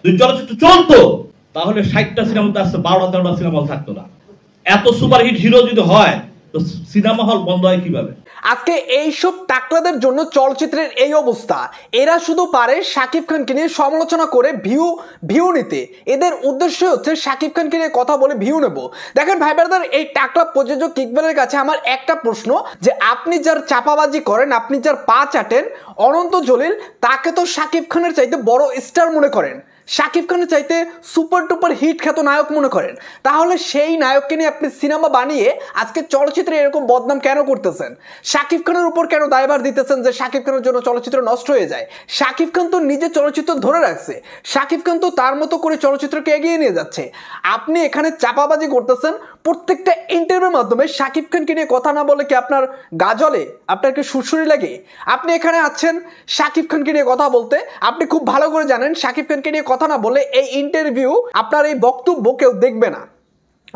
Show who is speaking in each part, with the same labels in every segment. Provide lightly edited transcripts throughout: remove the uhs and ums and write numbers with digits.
Speaker 1: যদি চলচ্চিত্র চলতো তাহলে 60টা সিনেমাতে আসছে 12-13টা সিনেমা হল থাকতো না। এত সুপারহিট হিরো যদি হয় তো সিনেমা হল বন্ধ হয় কিভাবে?
Speaker 2: আজকে এইসব টাকলাদের জন্য চলচ্চিত্রের এই অবস্থা। এরা শুধু পারে শাকিব খানকে নিয়ে সমালোচনা করে ভিউ নিতে। এদের উদ্দেশ্য হচ্ছে শাকিব খানকে নিয়ে কথা বলে ভিউ নেব। দেখেন ভাই ব্রাদার, এই টাকলা প্রযোজক ইকবালের কাছে আমার একটা প্রশ্ন, যে আপনি যার চাপাবাজি করেন, আপনি যার পা চাটেন, অনন্ত জলিল, তাকে তো শাকিব খানের চাইতে বড় স্টার মনে করেন, শাকিব খানের চাইতে সুপার টুপার হিট খ্যাত নায়ক মনে করেন। তাহলে সেই নায়ককে নিয়ে আপনি সিনেমা বানিয়ে আজকে চলচ্চিত্রে এরকম বদনাম কেন করতেছেন? শাকিব খানের উপর কেন দায়ভার দিতেছেন যে শাকিব খানের জন্য চলচ্চিত্র নষ্ট হয়ে যায়? শাকিব খান তো নিজে চলচ্চিত্র ধরে রাখছে, শাকিব খান তো তার মতো করে চলচ্চিত্রকে এগিয়ে নিয়ে যাচ্ছে। আপনি এখানে চাপাবাজি করতেছেন। প্রত্যেকটা ইন্টারভিউর মাধ্যমে শাকিব খানকে নিয়ে কথা না বলে কি আপনার গা জ্বলে? আপনার কি সুরসুরি লাগে? আপনি এখানে আছেন শাকিব খানকে নিয়ে কথা বলতে, আপনি খুব ভালো করে জানেন শাকিব খানকে নিয়ে কথা না বলে এই ইন্টারভিউ, আপনার এই বক্তব্য কেউ দেখবে না।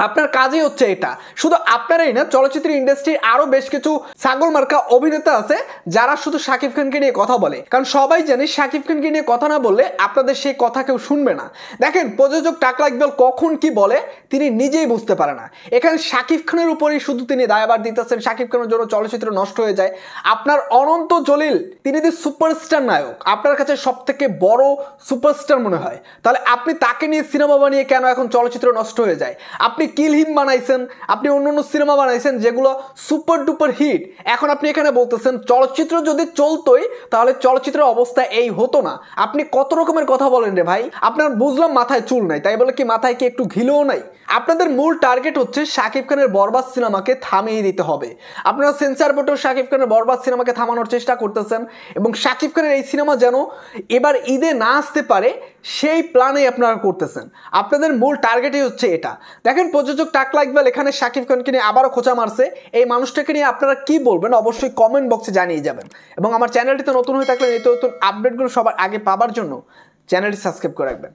Speaker 2: আপনার কাজই হচ্ছে এটা। শুধু আপনারাই না, চলচ্চিত্র ইন্ডাস্ট্রির আরো বেশ কিছু ছাগল মার্কা অভিনেতা আছে যারা শুধু শাকিব খানকে নিয়ে কথা বলে, কারণ সবাই জানে শাকিব খানকে নিয়ে কথা না বললে আপনাদের সেই কথা কেউ শুনবে না। দেখেন প্রযোজক টাকলা ইকবাল কখন কি বলে তিনি নিজেই বুঝতে পারে না। এখানে শাকিব খানের উপরেই শুধু তিনি দায়ভার দিতেছেন, শাকিব খানের জন্য চলচ্চিত্র নষ্ট হয়ে যায়। আপনার অনন্ত জলিল, তিনি যে সুপারস্টার নায়ক, আপনার কাছে সব থেকে বড় সুপারস্টার মনে হয়, তাহলে আপনি তাকে নিয়ে সিনেমা বানিয়ে কেন এখন চলচ্চিত্র নষ্ট হয়ে যায়? আপনি কিল হিম বানাইছেন, আপনি অন্য সিনেমা বানাইছেন যেগুলো সুপার ডুপার হিট। এখন আপনি এখানে বলতেছেন চলচ্চিত্র যদি চলতোই তাহলে চলচ্চিত্রের অবস্থা এই হতো না। আপনি কত রকমের কথা বলেন রে ভাই। আপনার বুঝলাম মাথায় চুল নাই, তাই বলে কি মাথায় কি একটু ঘিলেও নাই? আপনাদের মূল টার্গেট হচ্ছে শাকিব খানের বরবাদ সিনেমাকে থামিয়ে দিতে হবে। আপনারা সেন্সর বোর্ডেও শাকিব খানের বরবাদ সিনেমাকে থামানোর চেষ্টা করতেছেন এবং শাকিব খানের এই সিনেমা যেন এবার ঈদে না আসতে পারে সেই প্ল্যানেই আপনারা করতেছেন। আপনাদের মূল টার্গেটই হচ্ছে এটা। দেখেন প্রযোজক টাকলা ইকবাল এখানে শাকিব খানকে নিয়ে আবারও খোঁচা মারছে। এই মানুষটাকে নিয়ে আপনারা কি বলবেন অবশ্যই কমেন্ট বক্সে জানিয়ে যাবেন। এবং আমার চ্যানেলটিতে নতুন হয়ে থাকলে নিত্য নতুন আপডেটগুলো সবার আগে পাবার জন্য চ্যানেলটি সাবস্ক্রাইব করে রাখবেন।